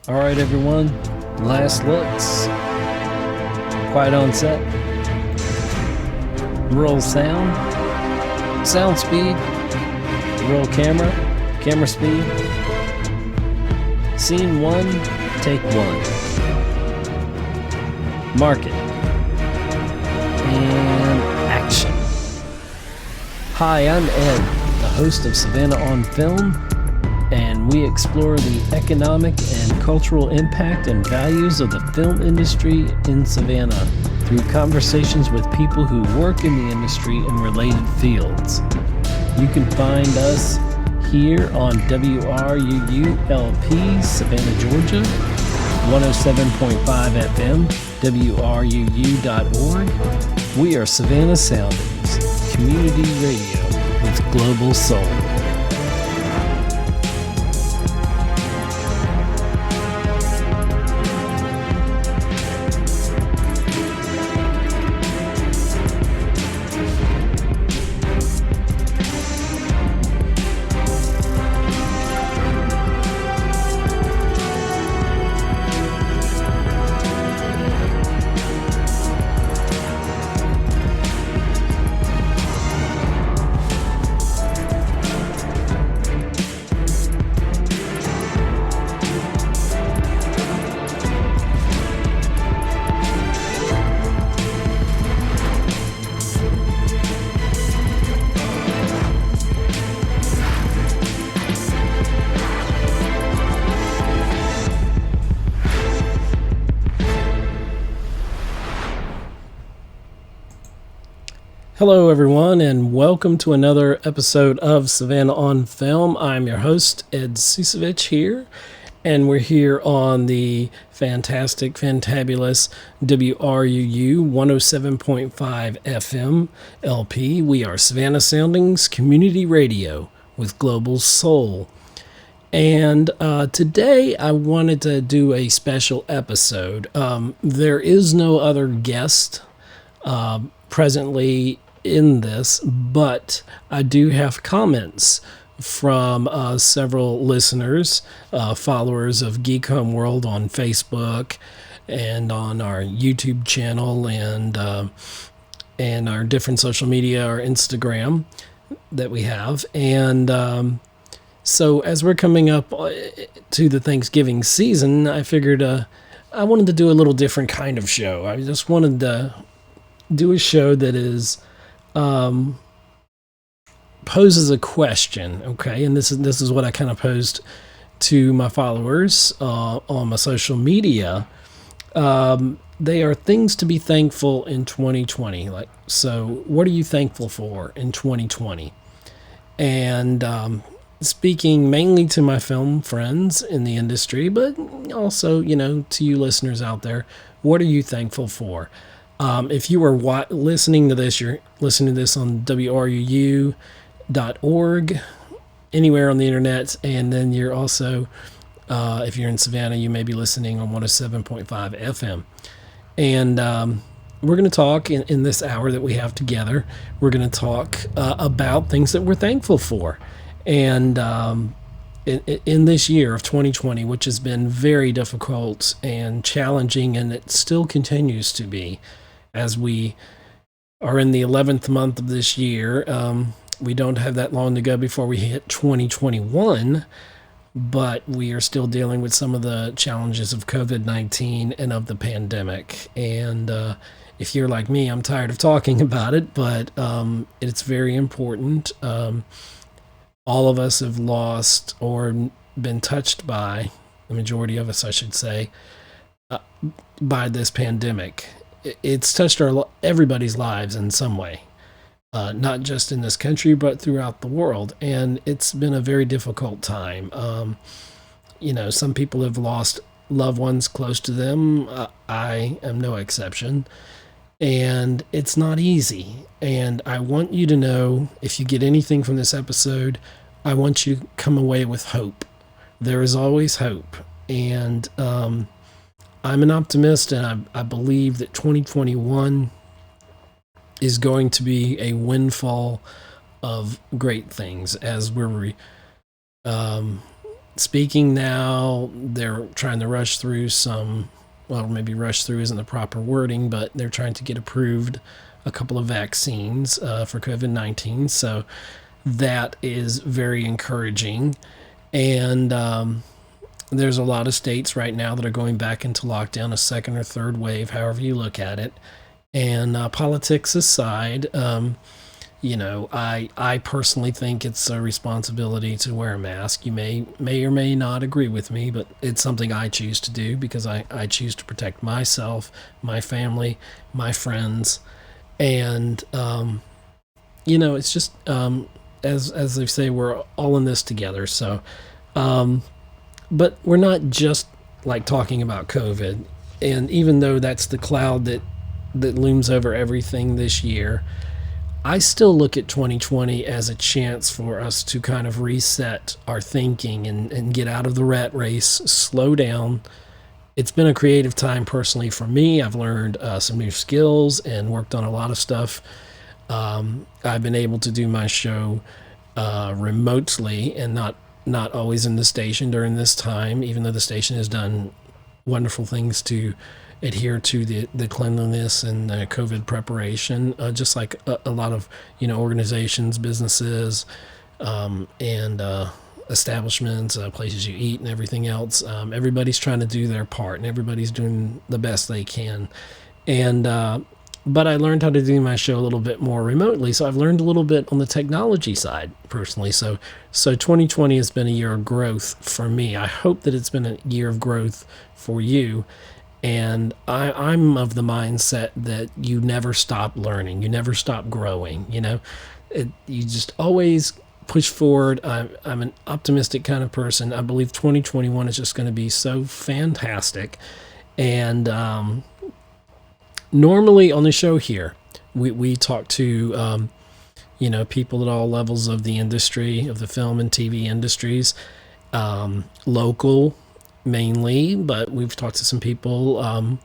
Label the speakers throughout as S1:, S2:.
S1: All right, everyone. Last looks. Quiet on set. Roll sound. Sound speed. Roll camera. Camera speed. Scene 1. Take 1. Market. And action. Hi, I'm Ed, the host of Savannah on Film, and we explore the economic and cultural impact and values of the film industry in Savannah through conversations with people who work in the industry in related fields. You can find us here on WRUU-LP, Savannah, Georgia, 107.5 FM, WRUU.org. We are Savannah Soundings, community radio with global soul. Hello, everyone, and welcome to another episode of Savannah on Film. I'm your host, Ed Ciucevich here, and we're here on the fantastic, fantabulous WRUU 107.5 FM LP. We are Savannah Soundings Community Radio with Global Soul. And today I wanted to do a special episode. There is no other guest presently in this, but I do have comments from several listeners, followers of Geek Home World on Facebook and on our YouTube channel and our different social media, our Instagram that we have. And so as we're coming up to the Thanksgiving season, I figured I wanted to do a little different kind of show. I just wanted to do a show that is poses a question, okay? And this is what I kind of posed to my followers on my social media. They are things to be thankful in 2020. Like, so what are you thankful for in 2020? And speaking mainly to my film friends in the industry, but also, to you listeners out there, what are you thankful for? If you are listening to this, you're listening to this on WRUU.org, anywhere on the internet, and then you're also, if you're in Savannah, you may be listening on 107.5 FM. And we're going to talk in this hour that we have together, we're going to talk about things that we're thankful for. And in this year of 2020, which has been very difficult and challenging, and it still continues to be, as we are in the 11th month of this year. We don't have that long to go before we hit 2021, but we are still dealing with some of the challenges of COVID-19 and of the pandemic. And if you're like me, I'm tired of talking about it, but it's very important. All of us have lost or been touched by, the majority of us, I should say, by this pandemic. It's touched everybody's lives in some way, not just in this country, but throughout the world. And it's been a very difficult time. Some people have lost loved ones close to them. I am no exception. And it's not easy. And I want you to know, if you get anything from this episode, I want you to come away with hope. There is always hope. And I'm an optimist, and I believe that 2021 is going to be a windfall of great things as we're speaking now. They're trying to rush through some, well, maybe rush through isn't the proper wording, but they're trying to get approved a couple of vaccines for COVID 19. So that is very encouraging. And there's a lot of states right now that are going back into lockdown, a second or third wave, however you look at it. And politics aside, I personally think it's a responsibility to wear a mask. You may or may not agree with me, but it's something I choose to do because I choose to protect myself, my family, my friends, and it's just as they say, we're all in this together. So, but we're not just like talking about COVID, and even though that's the cloud that looms over everything this year, I still look at 2020 as a chance for us to kind of reset our thinking and get out of the rat race, slow down. It's been a creative time personally for me. I've learned some new skills and worked on a lot of stuff. I've been able to do my show remotely and not always in the station during this time, even though the station has done wonderful things to adhere to the cleanliness and COVID preparation, just like a lot of organizations, businesses, and establishments, places you eat, and everything else. Everybody's trying to do their part, and everybody's doing the best they can. And but I learned how to do my show a little bit more remotely, so I've learned a little bit on the technology side personally. So 2020 has been a year of growth for me. I hope that it's been a year of growth for you. And I'm of the mindset that you never stop learning, you never stop growing. You just always push forward. I'm an optimistic kind of person. I believe 2021 is just going to be so fantastic. And normally on the show here, we talk to people at all levels of the industry, of the film and TV industries, local mainly, but we've talked to some people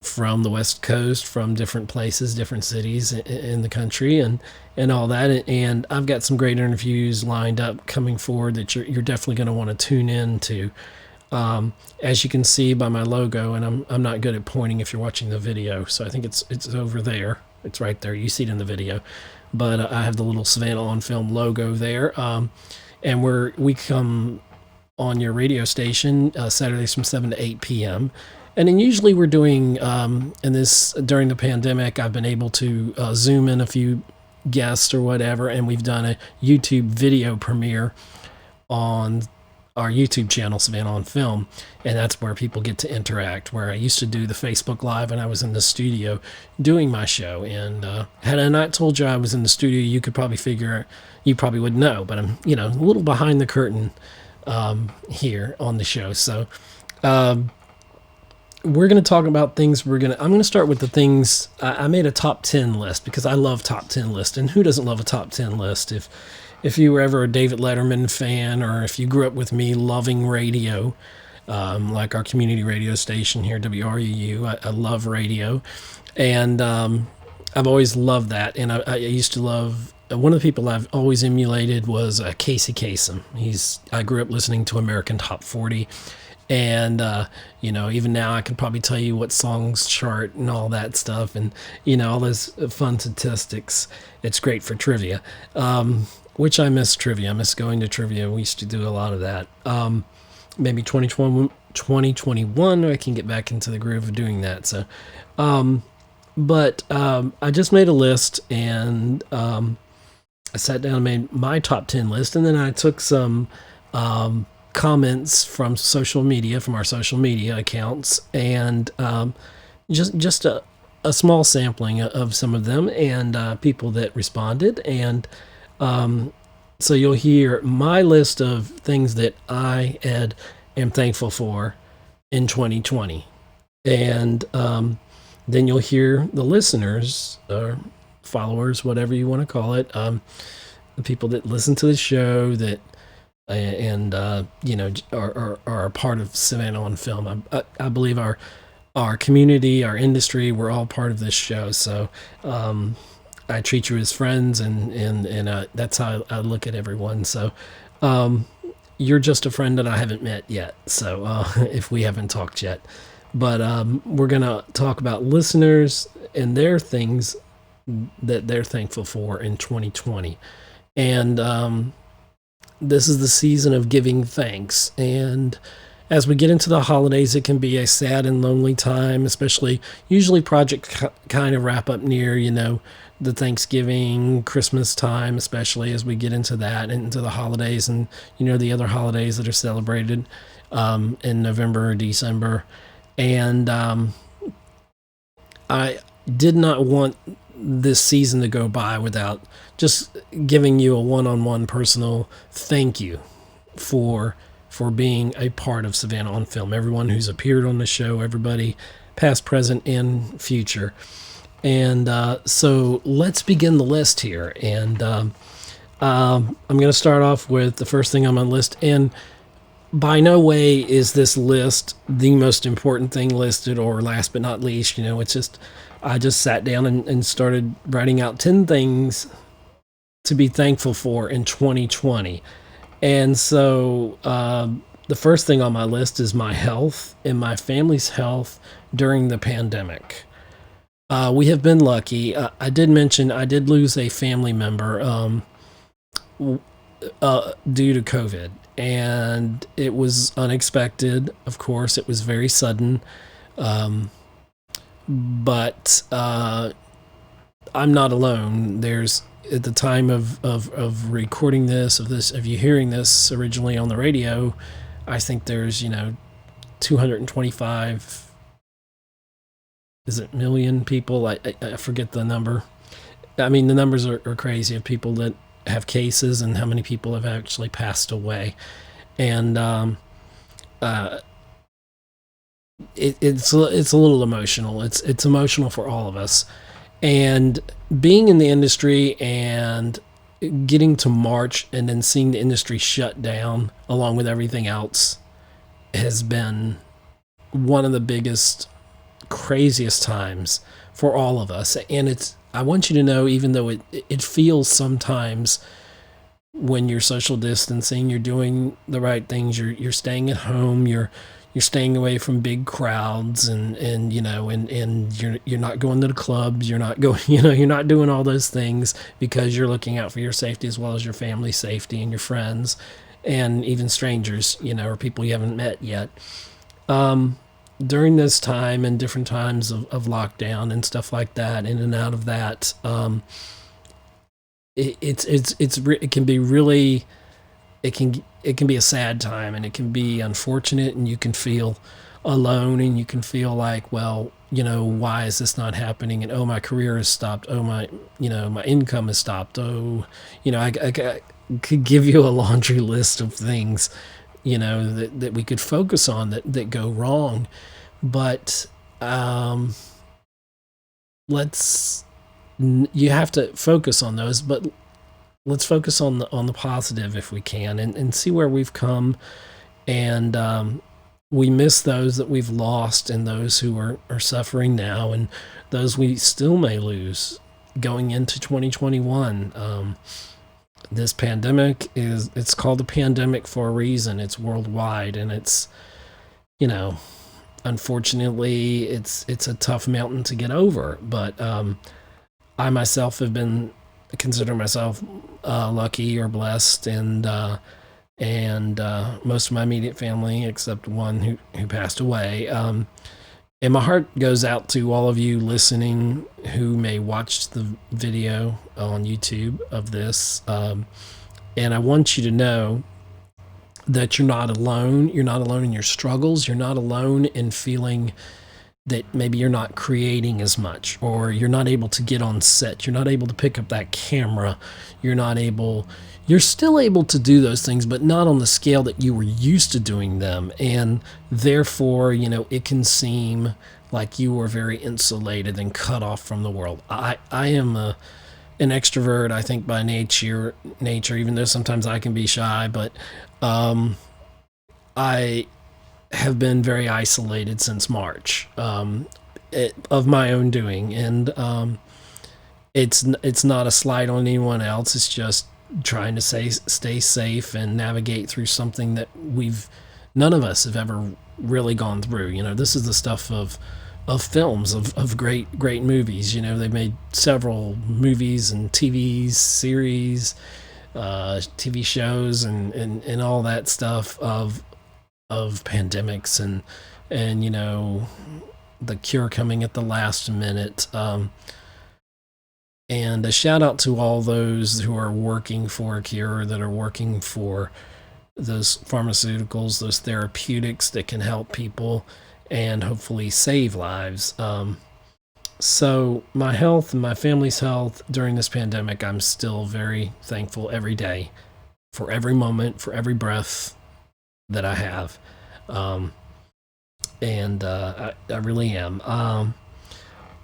S1: from the West Coast, from different places, different cities in the country, and all that. And I've got some great interviews lined up coming forward that you're definitely going to want to tune in to. As you can see by my logo, and I'm not good at pointing if you're watching the video, so I think it's over there. It's right there. You see it in the video, but I have the little Savannah on Film logo there, and we come on your radio station Saturdays from 7 to 8 p.m. And then usually we're doing, during the pandemic, I've been able to zoom in a few guests or whatever, and we've done a YouTube video premiere on our YouTube channel, Savannah on Film, and that's where people get to interact, where I used to do the Facebook Live and I was in the studio doing my show. And had I not told you I was in the studio, you probably would know, but I'm, a little behind the curtain here on the show. So we're going to talk about things. I'm going to start with the things. I made a top 10 list because I love top 10 lists, and who doesn't love a top 10 list? If you were ever a David Letterman fan, or if you grew up with me loving radio, like our community radio station here, WRUU, I love radio, and I've always loved that. And I used to love, one of the people I've always emulated was Casey Kasem. I grew up listening to American Top 40, and even now I can probably tell you what songs chart and all that stuff, and all those fun statistics. It's great for trivia, which I miss trivia. I miss going to trivia. We used to do a lot of that. Maybe 2021 I can get back into the groove of doing that. So but I just made a list, and I sat down and made my top 10 list, and then I took some comments from our social media accounts, and just a small sampling of some of them, and people that responded. And so you'll hear my list of things that I, Ed, am thankful for in 2020. And then you'll hear the listeners, or followers, whatever you want to call it, the people that listen to the show that and are a part of Savannah on Film. I believe our community, our industry, we're all part of this show. So I treat you as friends, and that's how I look at everyone. So you're just a friend that I haven't met yet. So if we haven't talked yet, but we're gonna talk about listeners and their things that they're thankful for in 2020, and this is the season of giving thanks. And as we get into the holidays, it can be a sad and lonely time, especially usually projects kind of wrap up near, the Thanksgiving, Christmas time, especially as we get into that and into the holidays and, the other holidays that are celebrated in November or December. And I did not want this season to go by without just giving you a one-on-one personal thank you for being a part of Savannah on Film. Everyone who's appeared on the show, everybody past, present, and future. And so let's begin the list here. And I'm going to start off with the first thing on my list. And by no way is this list the most important thing listed, or last but not least. It's just, I just sat down and started writing out 10 things to be thankful for in 2020. And so the first thing on my list is my health and my family's health during the pandemic. We have been lucky. I did mention I did lose a family member due to COVID, and it was unexpected. Of course, it was very sudden. But I'm not alone. There's, at the time of recording this, of you hearing this originally on the radio, I think there's 225 million people. I forget the number. I mean, the numbers are crazy of people that have cases and how many people have actually passed away. And it's a little emotional. It's emotional for all of us. And being in the industry and getting to March and then seeing the industry shut down along with everything else has been one of the biggest, craziest times for all of us. And I want you to know, even though it feels sometimes when you're social distancing, you're doing the right things, you're staying at home, you're staying away from big crowds, and you're not going to the clubs, you're not going, you're not doing all those things because you're looking out for your safety as well as your family's safety and your friends and even strangers, or people you haven't met yet. During this time and different times of lockdown and stuff like that, in and out of that, it can be really, it can be a sad time, and it can be unfortunate, and you can feel alone, and you can feel like, well, why is this not happening? And, oh, my career has stopped. Oh, my income has stopped. Oh, I could give you a laundry list of things, that we could focus on that go wrong. But you have to focus on those, but let's focus on the positive if we can, and see where we've come. And we miss those that we've lost, and those who are suffering now, and those we still may lose going into 2021. This pandemic it's called a pandemic for a reason. It's worldwide, and it's, unfortunately, it's a tough mountain to get over. But I myself consider myself lucky or blessed, and most of my immediate family, except one who passed away. And my heart goes out to all of you listening who may watch the video on YouTube of this. And I want you to know that you're not alone. You're not alone in your struggles. You're not alone in feeling that maybe you're not creating as much, or you're not able to get on set. You're not able to pick up that camera. You're still able to do those things, but not on the scale that you were used to doing them. And therefore, it can seem like you are very insulated and cut off from the world. I am an extrovert, I think, by nature, even though sometimes I can be shy, but I have been very isolated since March, of my own doing. And it's not a slight on anyone else. It's just trying to stay safe and navigate through something that none of us have ever really gone through. This is the stuff of films, of great movies. They've made several movies and TV series, TV shows, and all that stuff of pandemics and the cure coming at the last minute. And a shout out to all those who are working for a cure, that are working for those pharmaceuticals, those therapeutics that can help people and hopefully save lives. So my health and my family's health during this pandemic, I'm still very thankful every day for every moment, for every breath that I have. And I really am.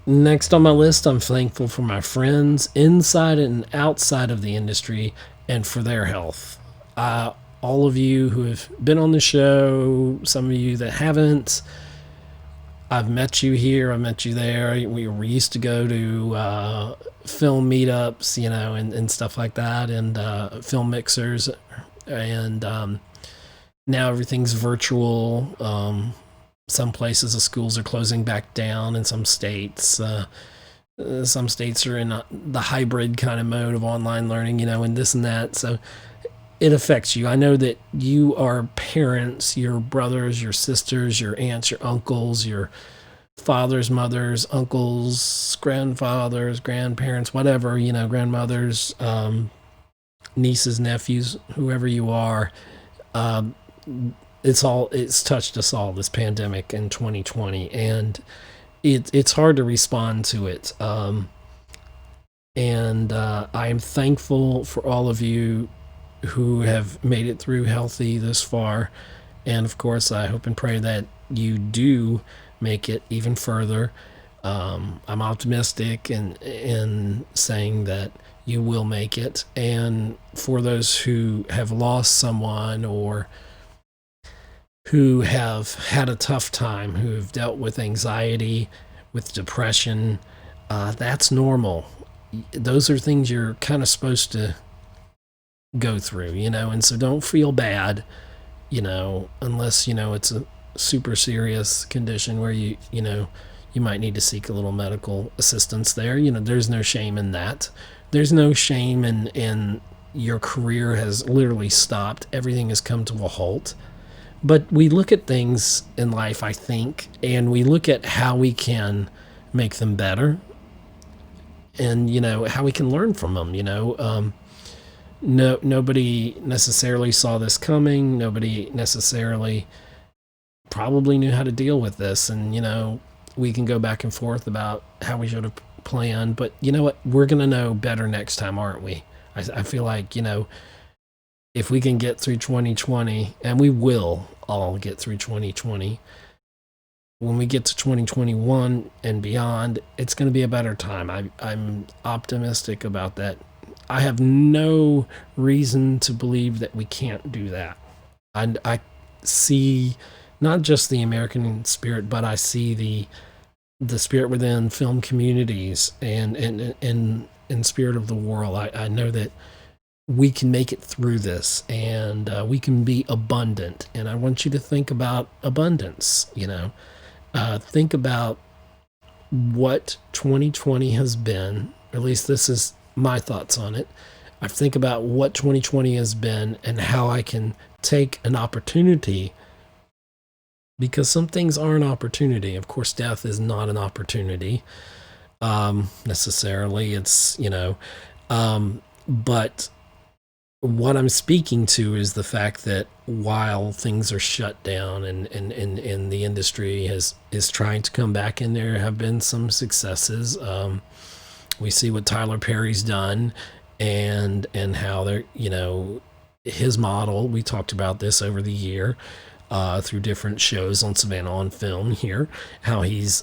S1: Next on my list, I'm thankful for my friends inside and outside of the industry and for their health. All of you who have been on the show, some of you that haven't, I've met you here, I met you there. We used to go to film meetups, and stuff like that, and film mixers. And now everything's virtual. Some places the schools are closing back down in some states. Some states are in the hybrid kind of mode of online learning, and this and that. So it affects you. I know that you are parents, your brothers, your sisters, your aunts, your uncles, your fathers, mothers, uncles, grandfathers, grandparents, whatever, grandmothers, nieces, nephews, whoever you are. It's touched us all, this pandemic in 2020, and it's hard to respond to it. And I am thankful for all of you who have made it through healthy this far. And of course, I hope and pray that you do make it even further. I'm optimistic in saying that you will make it. And for those who have lost someone or who have had a tough time, who have dealt with anxiety, with depression, that's normal. Those are things you're kind of supposed to go through, and so don't feel bad, unless, it's a super serious condition where you might need to seek a little medical assistance there. There's no shame in that. There's no shame in your career has literally stopped. Everything has come to a halt. But we look at things in life, I think, and we look at how we can make them better and, how we can learn from them, nobody necessarily saw this coming. Nobody necessarily probably knew how to deal with this. And, we can go back and forth about how we should have planned. But you know what? We're going to know better next time, aren't we? I feel like, if we can get through 2020, and we will all get through 2020, when we get to 2021 and beyond, it's going to be a better time. I'm optimistic about that. I have no reason to believe that we can't do that. I see not just the American spirit, but I see the spirit within film communities and spirit of the world. I know that we can make it through this, and we can be abundant. And I want you to think about abundance. Think about what 2020 has been. At least this is my thoughts on it. I think about what 2020 has been and how I can take an opportunity, because some things are an opportunity. Of course, death is not an opportunity necessarily. It's, but what I'm speaking to is the fact that while things are shut down and the industry is trying to come back, and there have been some successes. We see what Tyler Perry's done and how they're, his model. We talked about this over the year through different shows on Savannah on Film here, how he's,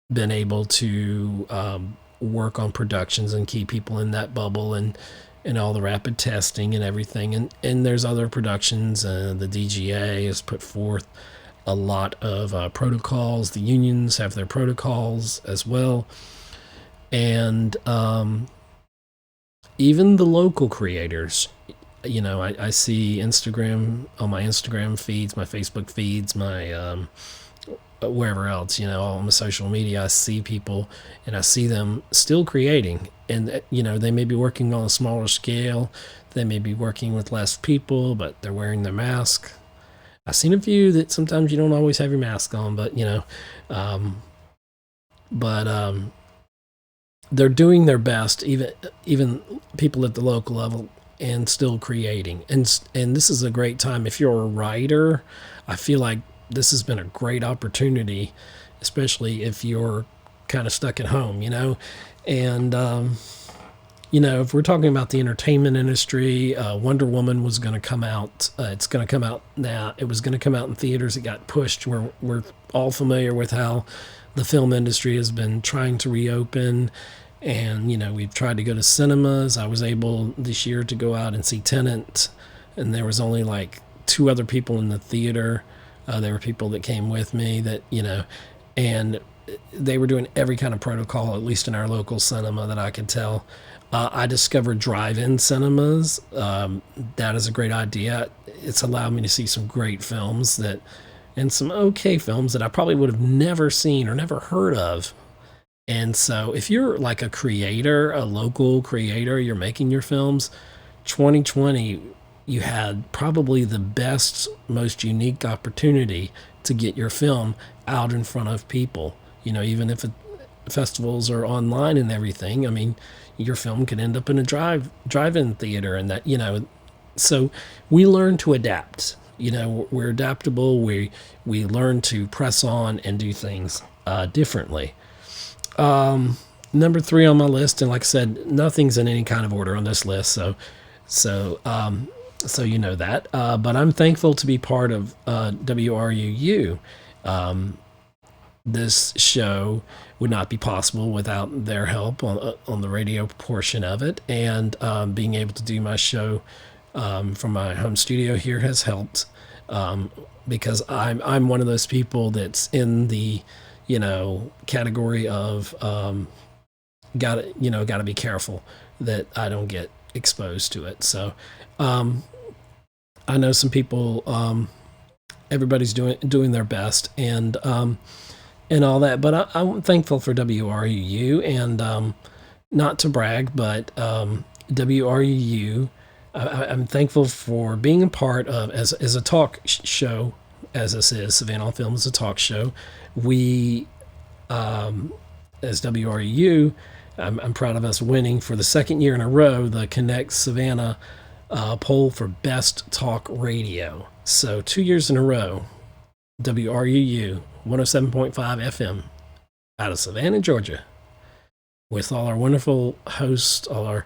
S1: been able to work on productions and keep people in that bubble and all the rapid testing and everything. And there's other productions. The DGA has put forth a lot of protocols. The unions have their protocols as well. And even the local creators. I see Instagram on my Instagram feeds, my Facebook feeds, my wherever else, on the social media, I see people and I see them still creating. And, they may be working on a smaller scale. They may be working with less people, but they're wearing their mask. I've seen a few that sometimes you don't always have your mask on, but, um, but they're doing their best, even people at the local level, and still creating. And this is a great time if you're a writer. I feel like this has been a great opportunity, especially if you're kind of stuck at home, And if we're talking about the entertainment industry, Wonder Woman was going to come out. It's going to come out now. It was going to come out in theaters. It got pushed. We're all familiar with how the film industry has been trying to reopen. And, we've tried to go to cinemas. I was able this year to go out and see Tenet, and there was only like 2 other people in the theater. There were people that came with me that, and they were doing every kind of protocol, at least in our local cinema that I could tell. I discovered drive-in cinemas. That is a great idea. It's allowed me to see some great films and some okay films that I probably would have never seen or never heard of. And so if you're like a creator, a local creator, you're making your films, 2020, you had probably the best, most unique opportunity to get your film out in front of people. Even if festivals are online and everything, I mean, your film could end up in a drive-in theater, and that. So we learn to adapt. We're adaptable. We learn to press on and do things differently. Number 3 on my list, and like I said, nothing's in any kind of order on this list, so that. But I'm thankful to be part of WRUU. This show would not be possible without their help on the radio portion of it, and being able to do my show from my home studio here has helped, because I'm one of those people that's in the category of gotta be careful that I don't get exposed to it. So I know some people, everybody's doing their best, and all that, but I'm thankful for WRUU, and not to brag, but WRUU, I'm thankful for being a part of, as a talk show, as this is, Savannah on Film is a talk show. We, as WRUU, I'm proud of us winning for the 2nd year in a row the Connect Savannah poll for Best Talk Radio. So 2 years in a row, WRUU 107.5 FM out of Savannah, Georgia, with all our wonderful hosts, all our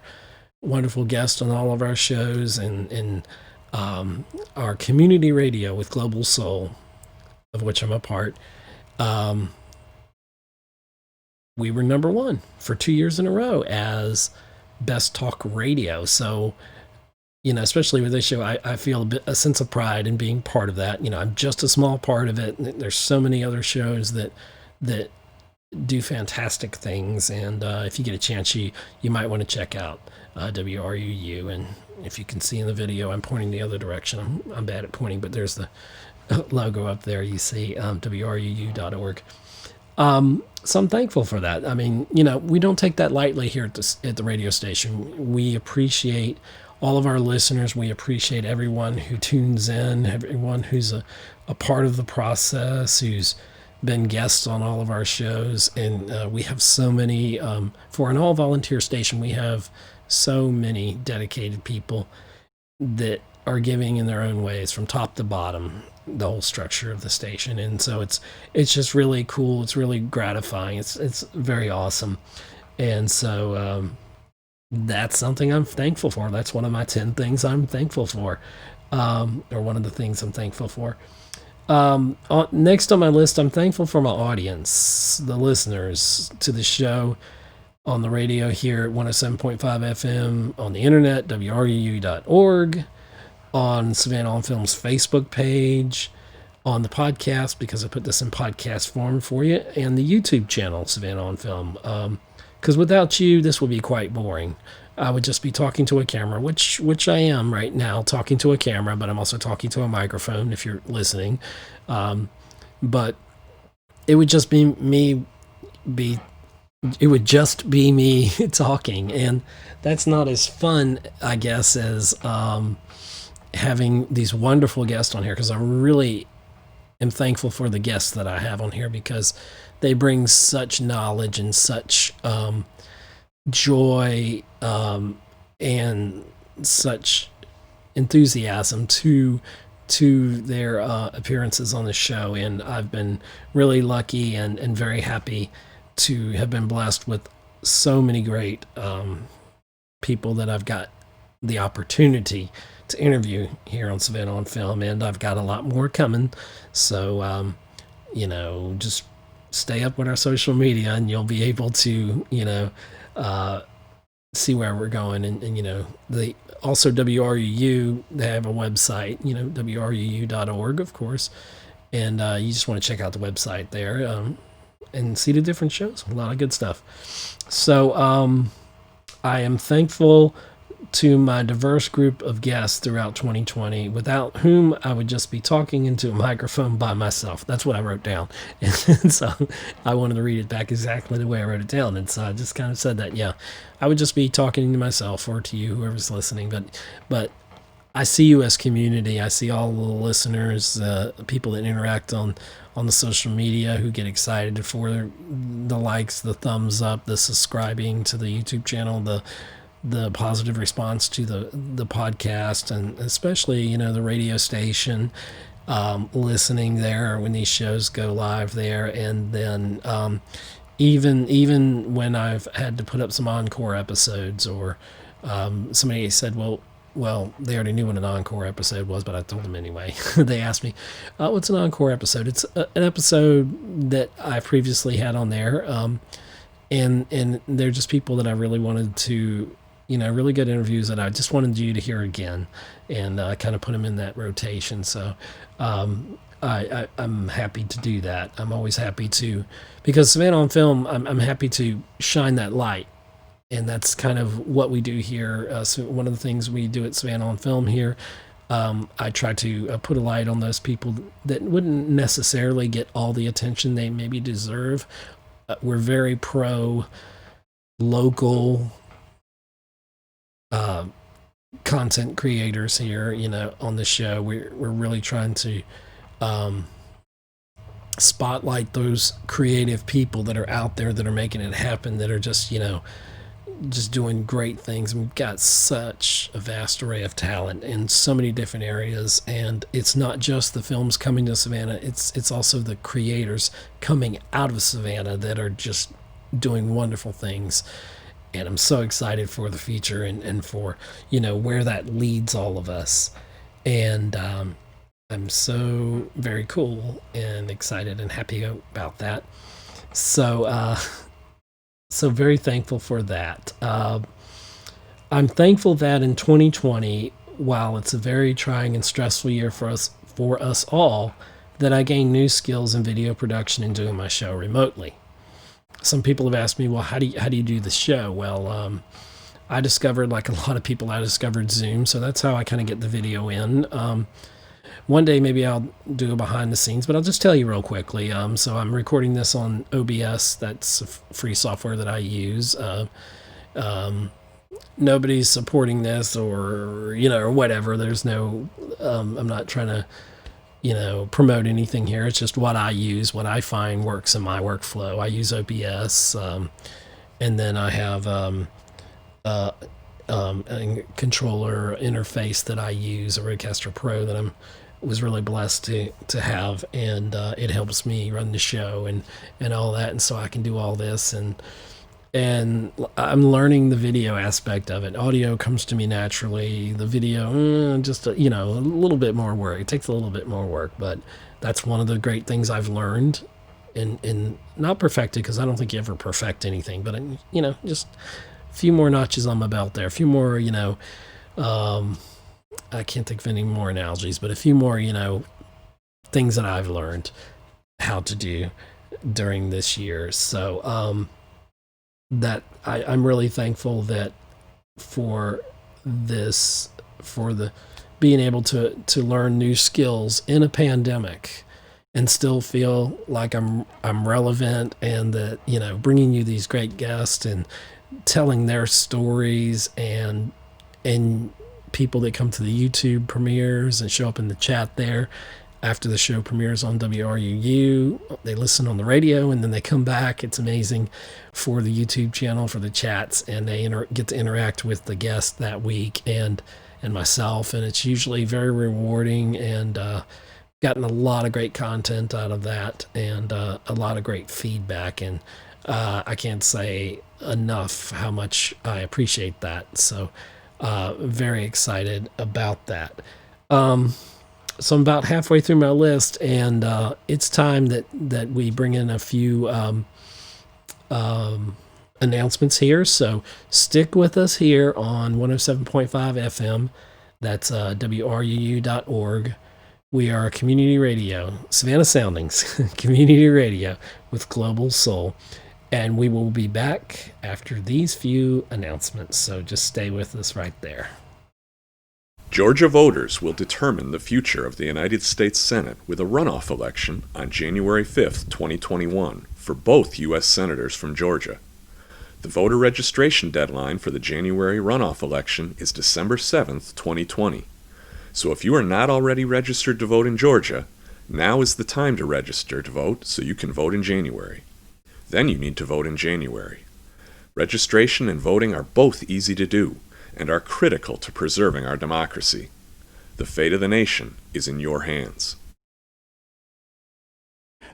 S1: wonderful guests on all of our shows, and our community radio with Global Soul, of which I'm a part. We were number 1 for 2 years in a row as Best Talk Radio. So, especially with this show, I feel a sense of pride in being part of that. I'm just a small part of it. There's so many other shows that do fantastic things, and if you get a chance, you might want to check out WRUU. And if you can see in the video, I'm pointing the other direction. I'm bad at pointing, but there's the logo up there. You see WRUU.org. So I'm thankful for that. I mean, we don't take that lightly here at the radio station. We appreciate all of our listeners. We appreciate everyone who tunes in, everyone who's a part of the process, who's been guests on all of our shows. And we have so many, for an all-volunteer station, we have so many dedicated people that are giving in their own ways from top to bottom, the whole structure of the station. And so it's just really cool. It's really gratifying. It's very awesome. And so that's something I'm thankful for. That's one of my 10 things I'm thankful for, or one of the things I'm thankful for. Next on my list, I'm thankful for my audience, the listeners to the show on the radio here at 107.5 FM, on the internet, WRUU.org, on Savannah on Film's Facebook page, on the podcast, because I put this in podcast form for you, and the YouTube channel, Savannah on Film. Because without you, this would be quite boring. I would just be talking to a camera, which I am right now, talking to a camera, but I'm also talking to a microphone if you're listening. But it would just be me be it would just be me talking, and that's not as fun, I guess, as having these wonderful guests on here, because I really am thankful for the guests that I have on here, because they bring such knowledge and such joy, and such enthusiasm to their appearances on the show. And I've been really lucky and very happy to have been blessed with so many great people that I've got the opportunity to interview here on Savannah on Film, and I've got a lot more coming. So, just stay up with our social media, and you'll be able to, see where we're going. And the also WRUU, they have a website, WRUU.org, of course, and you just want to check out the website there. And see the different shows. A lot of good stuff. So I am thankful to my diverse group of guests throughout 2020, without whom I would just be talking into a microphone by myself. That's what I wrote down. And so I wanted to read it back exactly the way I wrote it down. And so I just kind of said that, yeah, I would just be talking to myself or to you, whoever's listening. But I see you as community. I see all the listeners, people that interact on the social media, who get excited for the likes, the thumbs up, the subscribing to the YouTube channel, the positive response to the podcast, and especially the radio station, listening there when these shows go live there. And then even when I've had to put up some encore episodes, or somebody said, well, they already knew what an encore episode was, but I told them anyway. They asked me, what's an encore episode? It's an episode that I previously had on there, and they're just people that I really wanted to, really good interviews that I just wanted you to hear again, and kind of put them in that rotation. So I'm happy to do that. I'm always happy to, because Savannah on Film, I'm happy to shine that light. And that's kind of what we do here. So one of the things we do at Savannah on Film here, I try to put a light on those people that wouldn't necessarily get all the attention they maybe deserve. We're very pro local content creators here, on the show. We're really trying to spotlight those creative people that are out there that are making it happen, that are just doing great things. We've got such a vast array of talent in so many different areas, and it's not just the films coming to Savannah, it's also the creators coming out of Savannah that are just doing wonderful things. And I'm so excited for the future, and for where that leads all of us. And I'm so very cool and excited and happy about that. So very thankful for that. I'm thankful that in 2020, while it's a very trying and stressful year for us all, that I gained new skills in video production and doing my show remotely. Some people have asked me, well, how do you do the show? Well, I discovered, like a lot of people, I discovered Zoom, so that's how I kind of get the video in. One day maybe I'll do a behind the scenes, but I'll just tell you real quickly. So I'm recording this on OBS. That's a free software that I use. Nobody's supporting this or whatever. There's no, I'm not trying to, promote anything here. It's just what I use, what I find works in my workflow. I use OBS, and then I have a controller interface that I use, a Rodecaster Pro, that was really blessed to have, and it helps me run the show and all that, and so I can do all this, and I'm learning the video aspect of it. Audio comes to me naturally. The video, just a little bit more work. It takes a little bit more work, but that's one of the great things I've learned, and not perfected, because I don't think you ever perfect anything, but just a few more notches on my belt there, a few more, I can't think of any more analogies, but a few more, things that I've learned how to do during this year. So that I'm really thankful that for this, for the being able to learn new skills in a pandemic and still feel like I'm relevant, and that, bringing you these great guests and telling their stories, and people that come to the YouTube premieres and show up in the chat there after the show premieres on WRUU. They listen on the radio and then they come back. It's amazing for the YouTube channel, for the chats, and they get to interact with the guest that week and myself, and it's usually very rewarding, and gotten a lot of great content out of that, and a lot of great feedback, and I can't say enough how much I appreciate that. So very excited about that. So I'm about halfway through my list, and it's time that we bring in a few announcements here. So stick with us here on 107.5 FM. That's WRUU.org. We are a community radio, Savannah Soundings, community radio with Global Soul. And we will be back after these few announcements. So just stay with us right there.
S2: Georgia voters will determine the future of the United States Senate with a runoff election on January 5th, 2021, for both U.S. senators from Georgia. The voter registration deadline for the January runoff election is December 7th, 2020. So if you are not already registered to vote in Georgia, now is the time to register to vote so you can vote in January. Then you need to vote in January. Registration and voting are both easy to do and are critical to preserving our democracy. The fate of the nation is in your hands.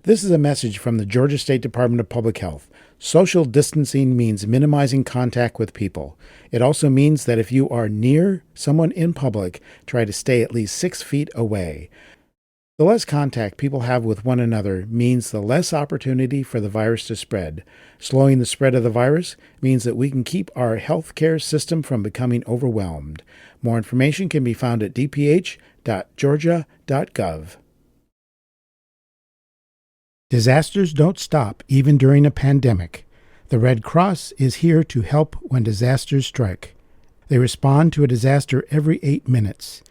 S3: This is a message from the Georgia State Department of Public Health. Social distancing means minimizing contact with people. It also means that if you are near someone in public, try to stay at least 6 feet away. The less contact people have with one another means the less opportunity for the virus to spread. Slowing the spread of the virus means that we can keep our healthcare system from becoming overwhelmed. More information can be found at dph.georgia.gov. Disasters don't stop even during a pandemic. The Red Cross is here to help when disasters strike. They respond to a disaster every 8 minutes.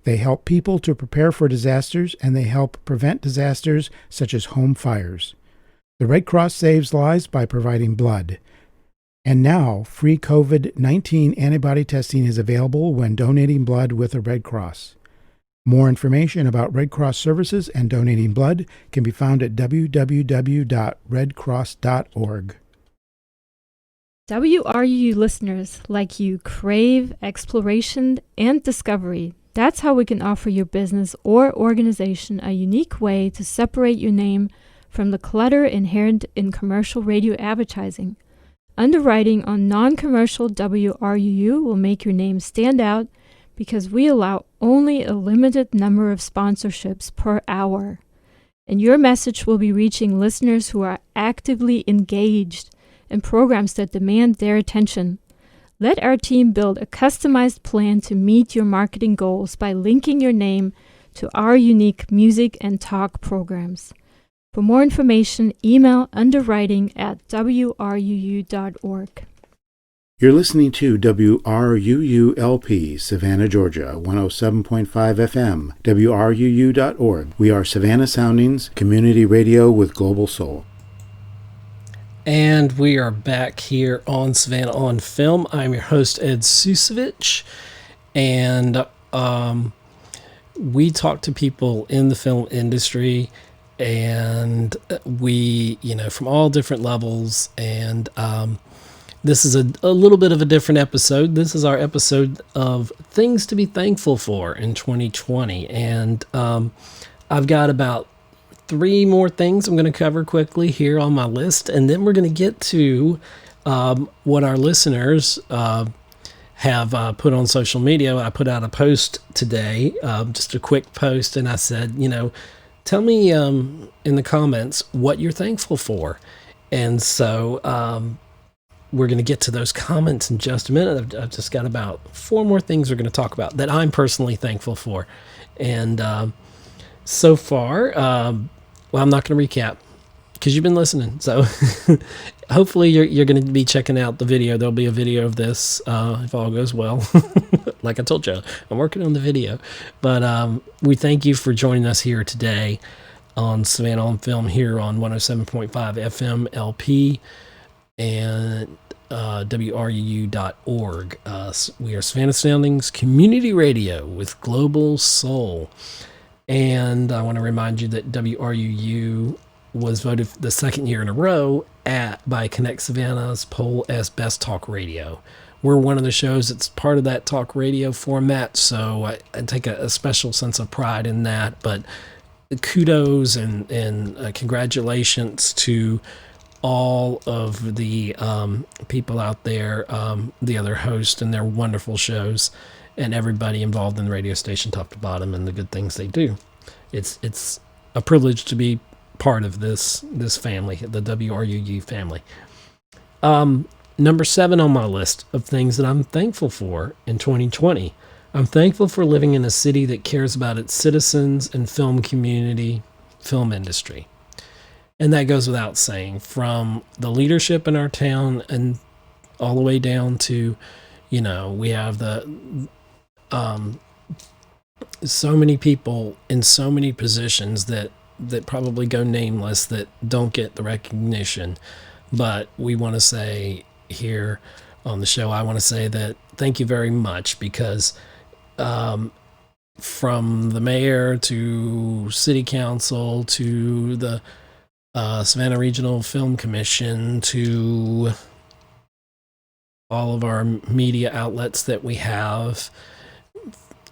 S3: They help people to prepare for disasters, and they help prevent disasters such as home fires. The Red Cross saves lives by providing blood. And now, free COVID-19 antibody testing is available when donating blood with the Red Cross. More information about Red Cross services and donating blood can be found at www.redcross.org.
S4: WRUU listeners like you crave exploration and discovery. That's how we can offer your business or organization a unique way to separate your name from the clutter inherent in commercial radio advertising. Underwriting on non-commercial WRUU will make your name stand out because we allow only a limited number of sponsorships per hour. And your message will be reaching listeners who are actively engaged in programs that demand their attention. Let our team build a customized plan to meet your marketing goals by linking your name to our unique music and talk programs. For more information, email underwriting@wruu.org.
S3: You're listening to WRUU-LP, Savannah, Georgia, 107.5 FM, WRUU.org. We are Savannah Soundings, community radio with Global Soul.
S1: And we are back here on Savannah on Film. I'm your host, Ed Ciucevich, and we talk to people in the film industry, and we, from all different levels, and this is a little bit of a different episode. This is our episode of things to be thankful for in 2020, and I've got about 3 more things I'm going to cover quickly here on my list, and then we're going to get to what our listeners have put on social media. I put out a post today, just a quick post, and I said, tell me in the comments what you're thankful for. And so we're going to get to those comments in just a minute. I've just got about 4 more things we're going to talk about that I'm personally thankful for. And so far, well, I'm not going to recap. because you've been listening. So hopefully you're going to be checking out the video. There'll be a video of this if all goes well. Like I told you, I'm working on the video. But we thank you for joining us here today on Savannah on Film here on 107.5 FM LP and WRUU.org. We are Savannah Soundings Community Radio with Global Soul. And I want to remind you that WRUU was voted the second year in a row by Connect Savannah's poll as Best Talk Radio. We're one of the shows that's part of that talk radio format, so I take a special sense of pride in that. But kudos and congratulations to all of the people out there, the other hosts and their wonderful shows, and everybody involved in the radio station top to bottom and the good things they do. It's a privilege to be part of this family, the WRUU family. Number 7 on my list of things that I'm thankful for in 2020. I'm thankful for living in a city that cares about its citizens and film community, film industry. And that goes without saying, from the leadership in our town and all the way down to, we have so many people in so many positions that probably go nameless that don't get the recognition. But we want to say here on the show, I want to say that thank you very much, because from the mayor to city council to the Savannah Regional Film Commission to all of our media outlets that we have,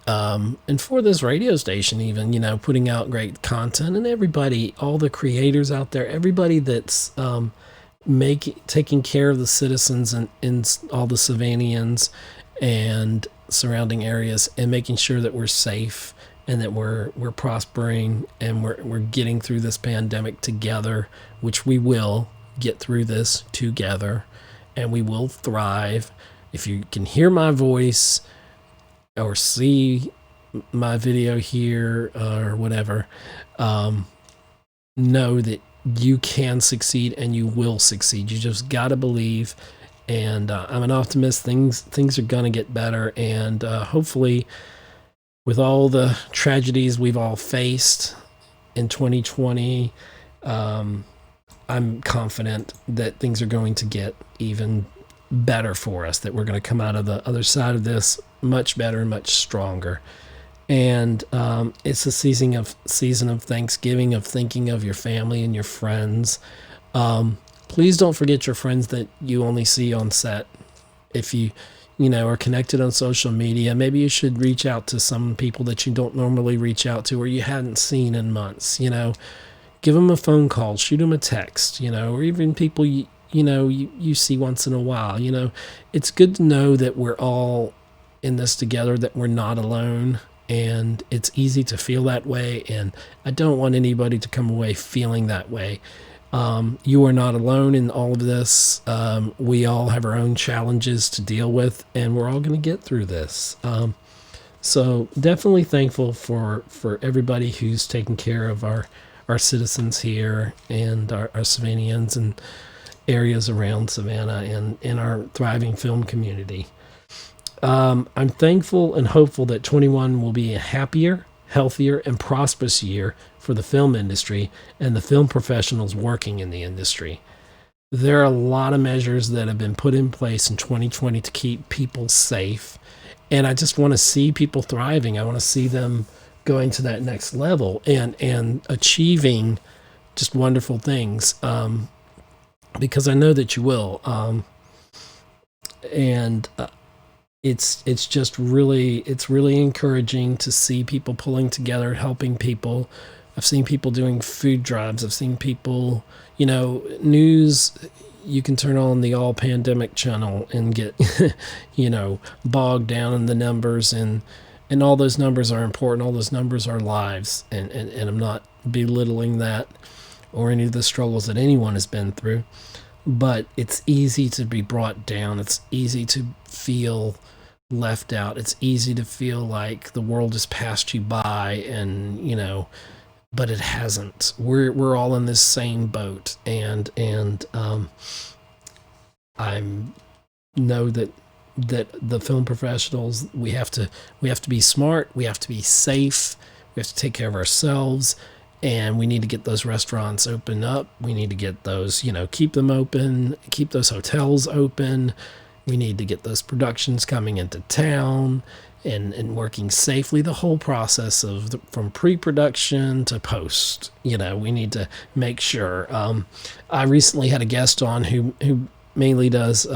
S1: and for this radio station even, putting out great content, and everybody, all the creators out there, everybody that's taking care of the citizens and all the Savannians and surrounding areas, and making sure that we're safe and that we're prospering and we're getting through this pandemic together, which we will get through this together, and we will thrive. If you can hear my voice or see my video here or whatever, know that you can succeed and you will succeed. You just got to believe. And I'm an optimist. Things are going to get better. And hopefully, with all the tragedies we've all faced in 2020, I'm confident that things are going to get even better for us, that we're going to come out of the other side of this much better and much stronger. And it's a season of Thanksgiving, of thinking of your family and your friends. Please don't forget your friends that you only see on set. If you are connected on social media, maybe you should reach out to some people that you don't normally reach out to or you hadn't seen in months. Give them a phone call, shoot them a text, or even people you see once in a while. It's good to know that we're all in this together, that we're not alone. And it's easy to feel that way, and I don't want anybody to come away feeling that way. You are not alone in all of this. We all have our own challenges to deal with, and we're all going to get through this. So definitely thankful for everybody who's taking care of our citizens here and our Savannians and areas around Savannah and in our thriving film community. I'm thankful and hopeful that 21 will be a happier, healthier, and prosperous year for the film industry and the film professionals working in the industry. There are a lot of measures that have been put in place in 2020 to keep people safe, and I just want to see people thriving. I want to see them going to that next level and achieving just wonderful things, because I know that you will. It's really encouraging to see people pulling together, helping people. I've seen people doing food drives. I've seen people, news. You can turn on the all pandemic channel and get, bogged down in the numbers, and all those numbers are important. All those numbers are lives, and I'm not belittling that or any of the struggles that anyone has been through. But it's easy to be brought down. It's easy to feel left out. It's easy to feel like the world has passed you by, and but it hasn't. We're all in this same boat, and I know that the film professionals, we have to be smart, we have to be safe, we have to take care of ourselves, and we need to get those restaurants open up. We need to get those, keep them open, keep those hotels open. We need to get those productions coming into town and working safely, the whole process from pre-production to post. We need to make sure. I recently had a guest on who mainly does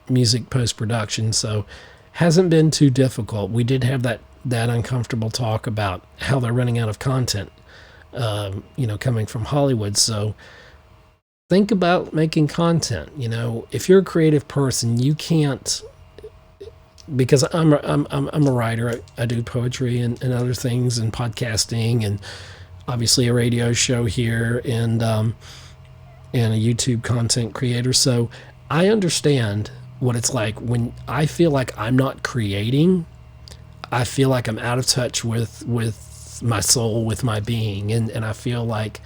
S1: music post-production, so hasn't been too difficult. We did have that uncomfortable talk about how they're running out of content, coming from Hollywood. So think about making content. If you're a creative person, you can't, because I'm a writer. I do poetry and other things, and podcasting, and obviously a radio show here, and a YouTube content creator. So I understand what it's like when I feel like I'm not creating. I feel like I'm out of touch with my soul, with my being, and I feel like,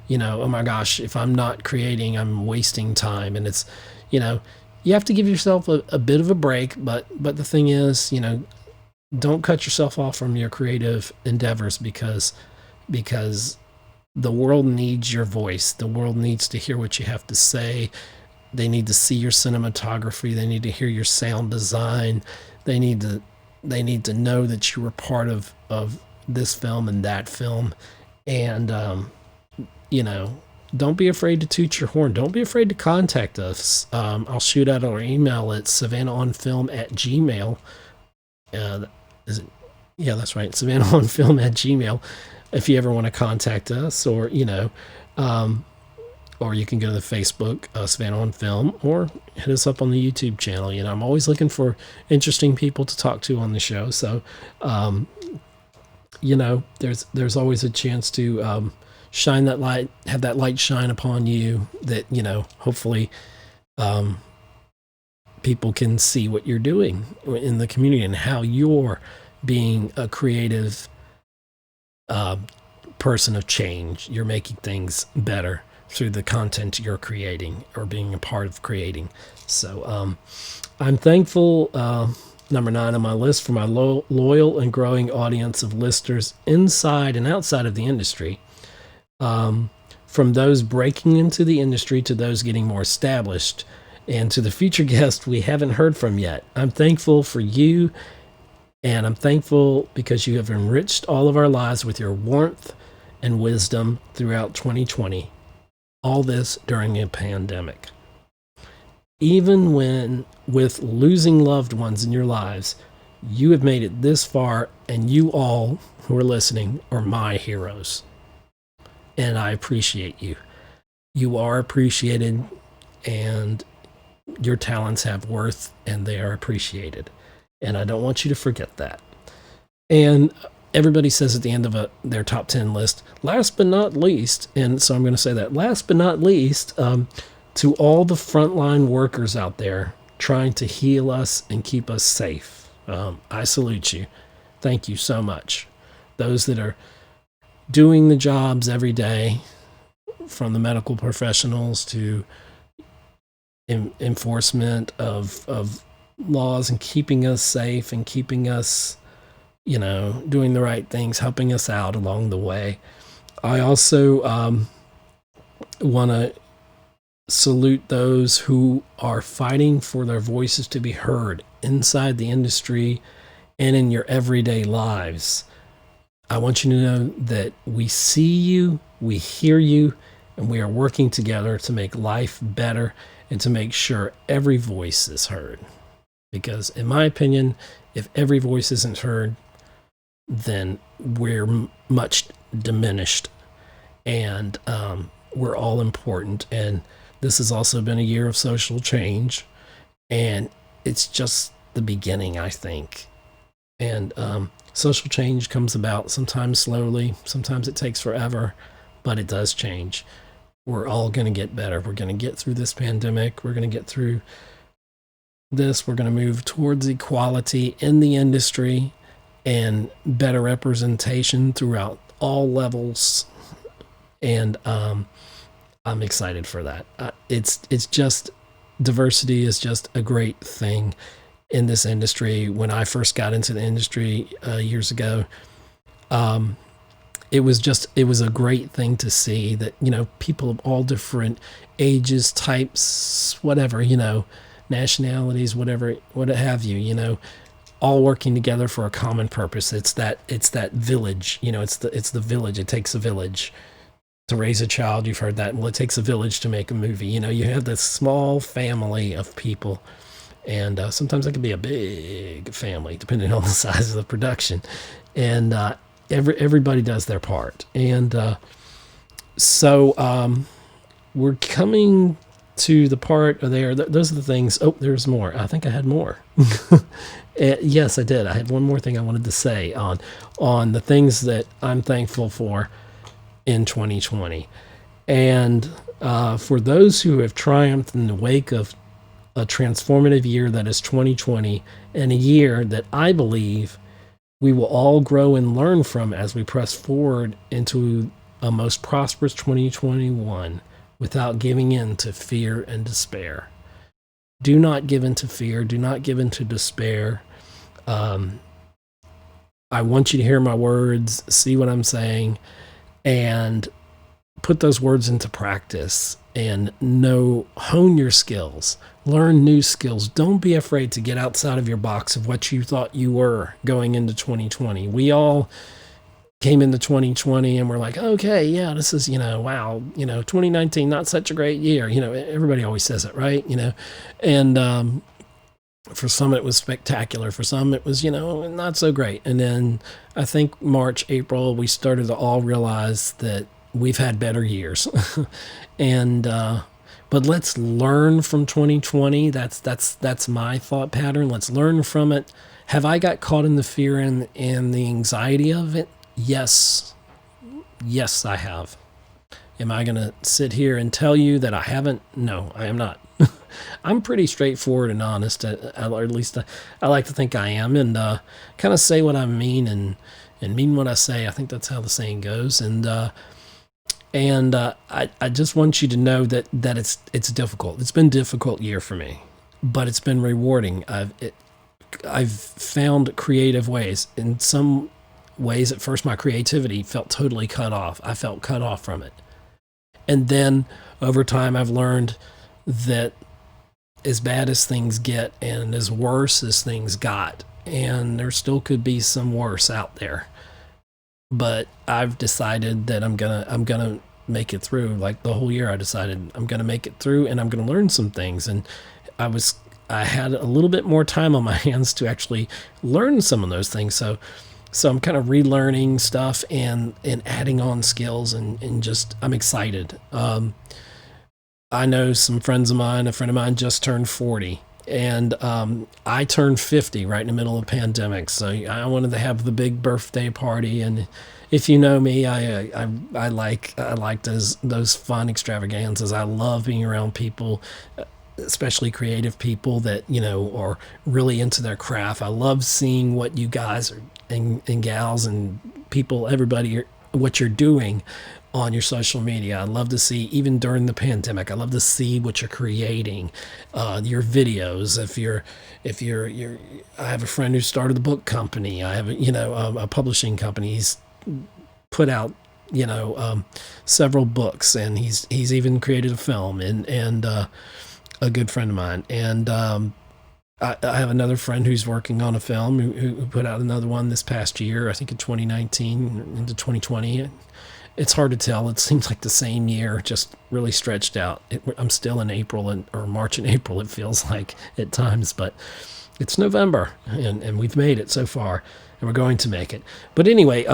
S1: oh my gosh, if I'm not creating, I'm wasting time. And it's, you have to give yourself a bit of a break, but the thing is, don't cut yourself off from your creative endeavors, because the world needs your voice. The world needs to hear what you have to say. They need to see your cinematography. They need to hear your sound design. They need to know that you were part of this film and that film. And, don't be afraid to toot your horn. Don't be afraid to contact us. I'll shoot out our email at savannahonfilm@gmail. Is it? Yeah, that's right. savannahonfilm@gmail. If you ever want to contact us, or, or you can go to the Facebook, Savannah on Film, or hit us up on the YouTube channel. I'm always looking for interesting people to talk to on the show. So, there's always a chance to shine that light, have that light shine upon you, that, hopefully people can see what you're doing in the community and how you're being a creative person of change. You're making things better through the content you're creating or being a part of creating. So I'm thankful, number 9 on my list, for my loyal and growing audience of listeners inside and outside of the industry. From those breaking into the industry to those getting more established, and to the future guests we haven't heard from yet. I'm thankful for you, and I'm thankful because you have enriched all of our lives with your warmth and wisdom throughout 2020. All this during a pandemic. Even with losing loved ones in your lives, you have made it this far, and you all who are listening are my heroes. And I appreciate you. You are appreciated, and your talents have worth, and they are appreciated. And I don't want you to forget that. And everybody says at the end of their top 10 list, last but not least, and so I'm going to say that, last but not least, to all the frontline workers out there trying to heal us and keep us safe. I salute you. Thank you so much. Those that are doing the jobs every day, from the medical professionals to enforcement of laws and keeping us safe and keeping us, doing the right things, helping us out along the way. I also want to salute those who are fighting for their voices to be heard inside the industry and in your everyday lives. I want you to know that we see you, we hear you, and we are working together to make life better and to make sure every voice is heard. Because in my opinion, if every voice isn't heard, then we're much diminished, and we're all important. And this has also been a year of social change, and it's just the beginning, I think. And social change comes about sometimes slowly, sometimes it takes forever, but it does change. We're all going to get better. We're going to get through this pandemic. We're going to get through this. We're going to move towards equality in the industry and better representation throughout all levels and I'm excited for that. It's just diversity is just a great thing in this industry. When I first got into the industry years ago, it was a great thing to see that, people of all different ages, types, whatever, nationalities, whatever, what have you, all working together for a common purpose. It's that village, it's the village. It takes a village to raise a child. You've heard that. Well, it takes a village to make a movie. You have this small family of people, and sometimes it can be a big family depending on the size of the production, and everybody does their part. And so we're coming to the part there. Those are the things. Oh, there's more. I think I had more. Yes, I did. I had one more thing I wanted to say on the things that I'm thankful for in 2020. And for those who have triumphed in the wake of a transformative year that is 2020, and a year that I believe we will all grow and learn from as we press forward into a most prosperous 2021 without giving in to fear and despair. Do not give in to fear. Do not give in to despair. I want you to hear my words, see what I'm saying, and put those words into practice, and hone your skills, learn new skills. Don't be afraid to get outside of your box of what you thought you were going into 2020. We all came into 2020 and we're like, okay, yeah, this is, wow, 2019, not such a great year. Everybody always says it, right? And for some it was spectacular. For some it was, not so great. And then I think March, April, we started to all realize that we've had better years. And but let's learn from 2020. That's my thought pattern. Let's learn from it. Have I got caught in the fear and the anxiety of it? Yes, I have. Am I going to sit here and tell you that I haven't? No, I am not. I'm pretty straightforward and honest, or at least I like to think I am, and kind of say what I mean and mean what I say. I think that's how the saying goes. And I just want you to know that it's difficult. It's been a difficult year for me, but it's been rewarding. I've found creative ways. In some ways, at first, my creativity felt totally cut off. I felt cut off from it. And then over time, I've learned that as bad as things get and as worse as things got, and there still could be some worse out there, but I've decided that I'm gonna make it through. Like the whole year, I decided I'm gonna make it through, and I'm gonna learn some things. And I had a little bit more time on my hands to actually learn some of those things. So I'm kind of relearning stuff and adding on skills, and just I'm excited. I know some friends of mine. A friend of mine just turned 40, and I turned 50 right in the middle of the pandemic. So I wanted to have the big birthday party. And if you know me, I like those fun extravaganzas. I love being around people, especially creative people that are really into their craft. I love seeing what you guys and gals and people, everybody, what you're doing on your social media. I love to see, even during the pandemic, I love to see what you're creating, your videos. If you're, I have a friend who started a book company. I have a publishing company. He's put out several books, and he's even created a film, and a good friend of mine. And I have another friend who's working on a film who put out another one this past year, I think in 2019 into 2020. It's hard to tell. It seems like the same year, just really stretched out. I'm still in April or March and April, it feels like at times, but it's November, and we've made it so far, and we're going to make it. But anyway,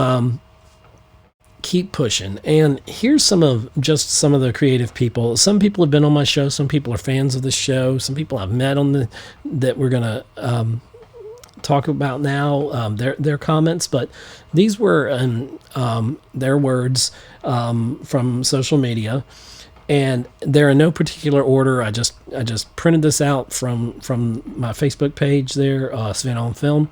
S1: keep pushing. And here's some of the creative people. Some people have been on my show. Some people are fans of the show. Some people I've met that we're going to talk about now, their comments. But these were their words from social media, and they're in no particular order. I just printed this out from my Facebook page there, Savannah on Film.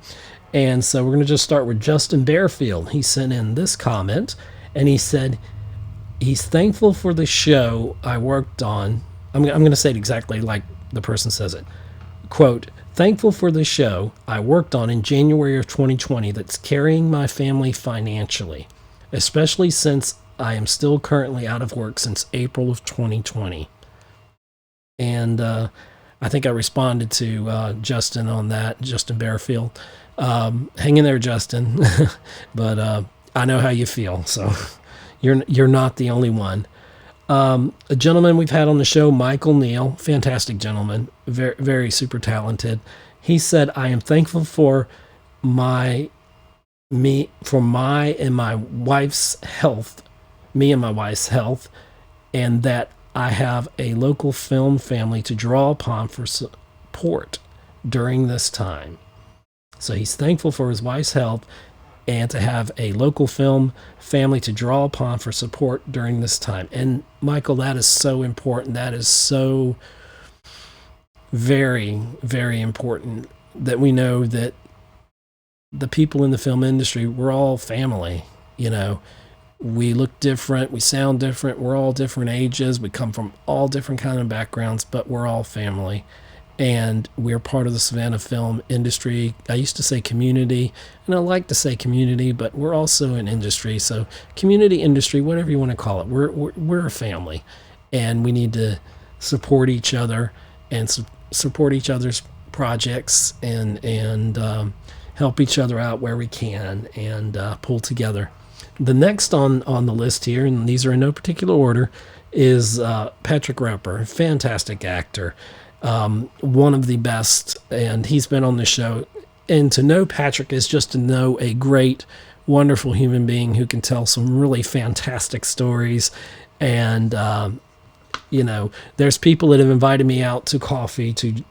S1: And so we're going to just start with Justin Bearfield. He sent in this comment, and he said, He's thankful for the show I worked on. I'm going to say it exactly like the person says it. Quote, thankful for the show I worked on in January of 2020 that's carrying my family financially, especially since I am still currently out of work since April of 2020. And I think I responded to Justin on that, Justin Bearfield. Hang in there, Justin. But I know how you feel, so you're not the only one. A gentleman we've had on the show, Michael Neal, fantastic gentleman, very, very super talented. He said, I am thankful for my and my wife's health, and that I have a local film family to draw upon for support during this time. So he's thankful for his wife's health and to have a local film family to draw upon for support during this time. And Michael, that is so important. That is so very, very important that we know that the people in the film industry, we're all family. You know, we look different, we sound different, we're all different ages, we come from all different kind of backgrounds, but we're all family. And we're part of the Savannah film industry. I used to say community, and I like to say community, but we're also an industry. So community, industry, whatever you want to call it, we're a family, and we need to support each other and support each other's projects and help each other out where we can and pull together. The next on the list here, and these are in no particular order, is Patrick Repper, fantastic actor. One of the best, and he's been on the show. And to know Patrick is just to know a great, wonderful human being who can tell some really fantastic stories. And, you know, there's people that have invited me out to coffee, to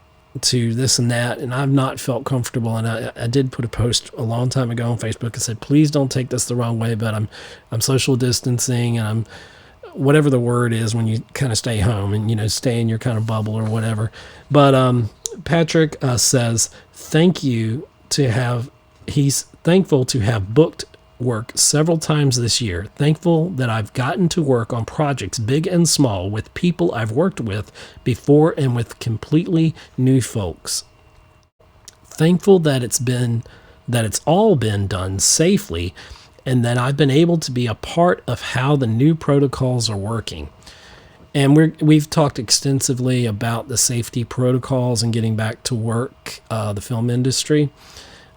S1: this and that, and I've not felt comfortable. And I did put a post a long time ago on Facebook and said, please don't take this the wrong way, but I'm social distancing, and I'm whatever the word is when you kind of stay home and, you know, stay in your kind of bubble or whatever. But Patrick says, he's thankful to have booked work several times this year. Thankful that I've gotten to work on projects big and small with people I've worked with before and with completely new folks. Thankful that it's all been done safely, and that I've been able to be a part of how the new protocols are working. And we've talked extensively about the safety protocols and getting back to work, the film industry,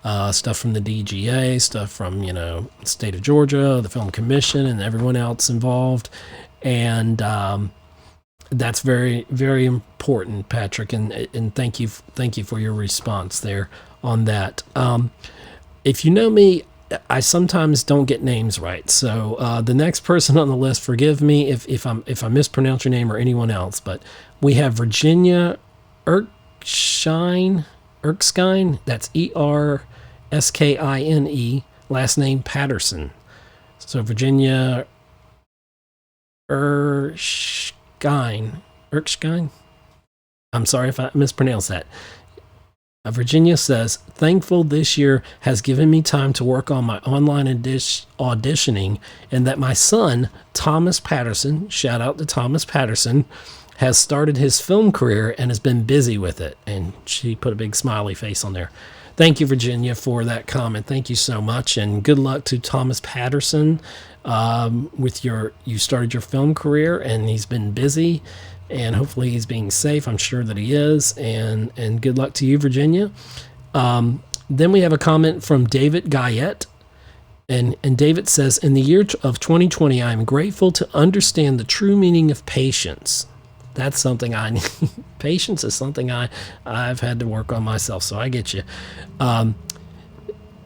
S1: stuff from the DGA, stuff from, you know, the state of Georgia, the Film Commission, and everyone else involved. And that's very, very important, Patrick. And thank you for your response there on that. If you know me, I sometimes don't get names right, so the next person on the list, forgive me if I mispronounce your name or anyone else, but we have Virginia Erskine. That's Erskine, last name Patterson. So Virginia Erskine. I'm sorry if I mispronounced that. Virginia says, thankful this year has given me time to work on my online auditioning, and that my son, Thomas Patterson, shout out to Thomas Patterson, has started his film career and has been busy with it. And she put a big smiley face on there. Thank you, Virginia, for that comment. Thank you so much, and good luck to Thomas Patterson with you started your film career, and he's been busy. And hopefully he's being safe. I'm sure that he is. And good luck to you, Virginia. Then we have a comment from David Guyette. And David says, in the year of 2020, I am grateful to understand the true meaning of patience. That's something I need. Patience is something I've had to work on myself. So I get you.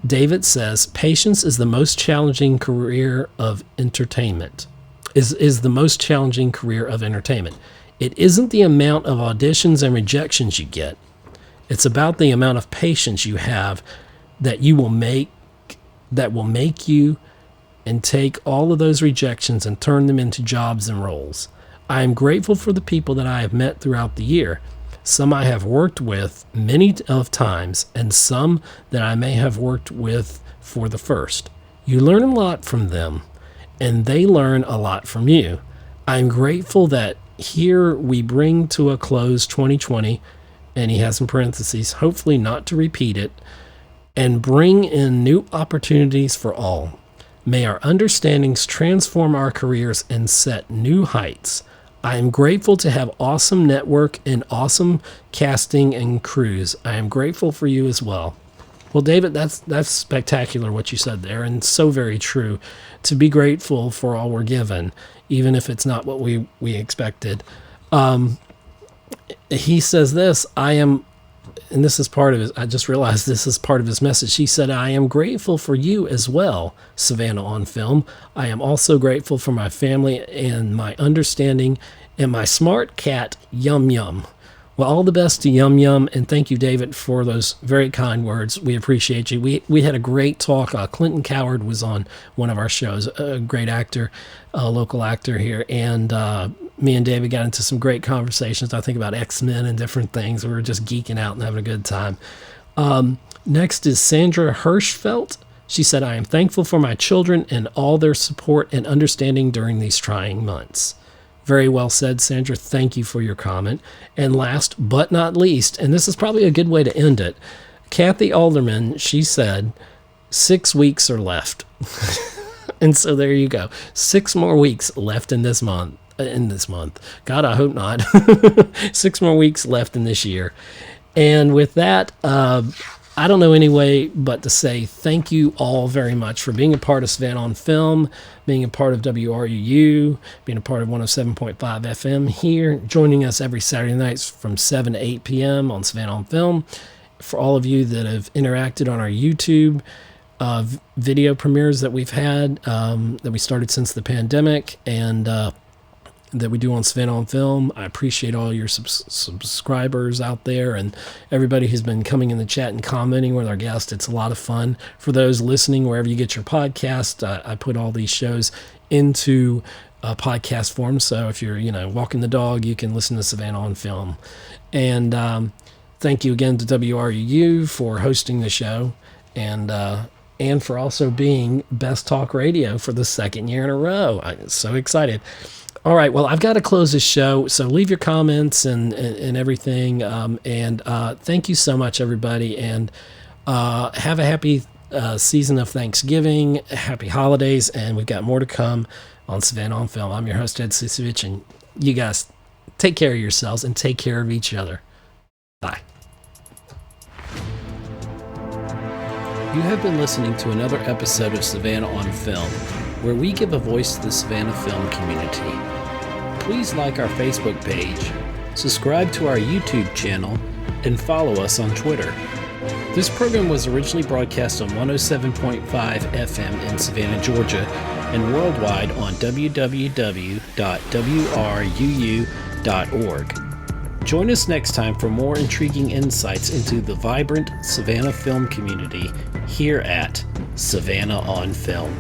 S1: David says, patience is the most challenging career of entertainment. Is the most challenging career of entertainment. It isn't the amount of auditions and rejections you get. It's about the amount of patience you have that will make you and take all of those rejections and turn them into jobs and roles. I am grateful for the people that I have met throughout the year. Some I have worked with many of times, and some that I may have worked with for the first. You learn a lot from them, and they learn a lot from you. I'm grateful that here we bring to a close 2020, and he has in parentheses, hopefully not to repeat it, and bring in new opportunities for all. May our understandings transform our careers and set new heights. I am grateful to have awesome network and awesome casting and crews. I am grateful for you as well. Well, David, that's spectacular what you said there, and so very true. To be grateful for all we're given, even if it's not what we expected. He says this, and this is part of his, I just realized this is part of his message. He said, I am grateful for you as well, Savannah on Film. I am also grateful for my family and my understanding and my smart cat, Yum Yum. Well, all the best to Yum Yum, and thank you, David, for those very kind words. We appreciate you. We had a great talk. Clinton Coward was on one of our shows, a great actor, a local actor here, and me and David got into some great conversations, I think, about X-Men and different things. We were just geeking out and having a good time. Next is Sandra Hirschfeld. She said, I am thankful for my children and all their support and understanding during these trying months. Very well said, Sandra. Thank you for your comment. And last but not least, and this is probably a good way to end it, Kathy Alderman, she said, 6 weeks are left. And so there you go. 6 more weeks left in this month. God, I hope not. 6 more weeks left in this year. And with that, I don't know any way but to say thank you all very much for being a part of Savannah on Film, being a part of WRUU, being a part of 107.5 FM here, joining us every Saturday nights from 7 to 8 p.m. on Savannah on Film. For all of you that have interacted on our YouTube video premieres that we've had, that we started since the pandemic, and that we do on Savannah on Film. I appreciate all your subscribers out there and everybody who's been coming in the chat and commenting with our guests. It's a lot of fun. For those listening, wherever you get your podcast, I put all these shows into podcast form. So if you're, walking the dog, you can listen to Savannah on Film. And thank you again to WRUU for hosting the show, and for also being Best Talk Radio for the 2nd year in a row. I'm so excited. All right, well, I've got to close this show, so leave your comments and everything. And thank you so much, everybody. And have a happy season of Thanksgiving, happy holidays, and we've got more to come on Savannah on Film. I'm your host, Ed Ciucevich, and you guys take care of yourselves and take care of each other. Bye. You have been listening to another episode of Savannah on Film, where we give a voice to the Savannah film community. Please like our Facebook page, subscribe to our YouTube channel, and follow us on Twitter. This program was originally broadcast on 107.5 FM in Savannah, Georgia, and worldwide on www.wruu.org. Join us next time for more intriguing insights into the vibrant Savannah film community here at Savannah on Film.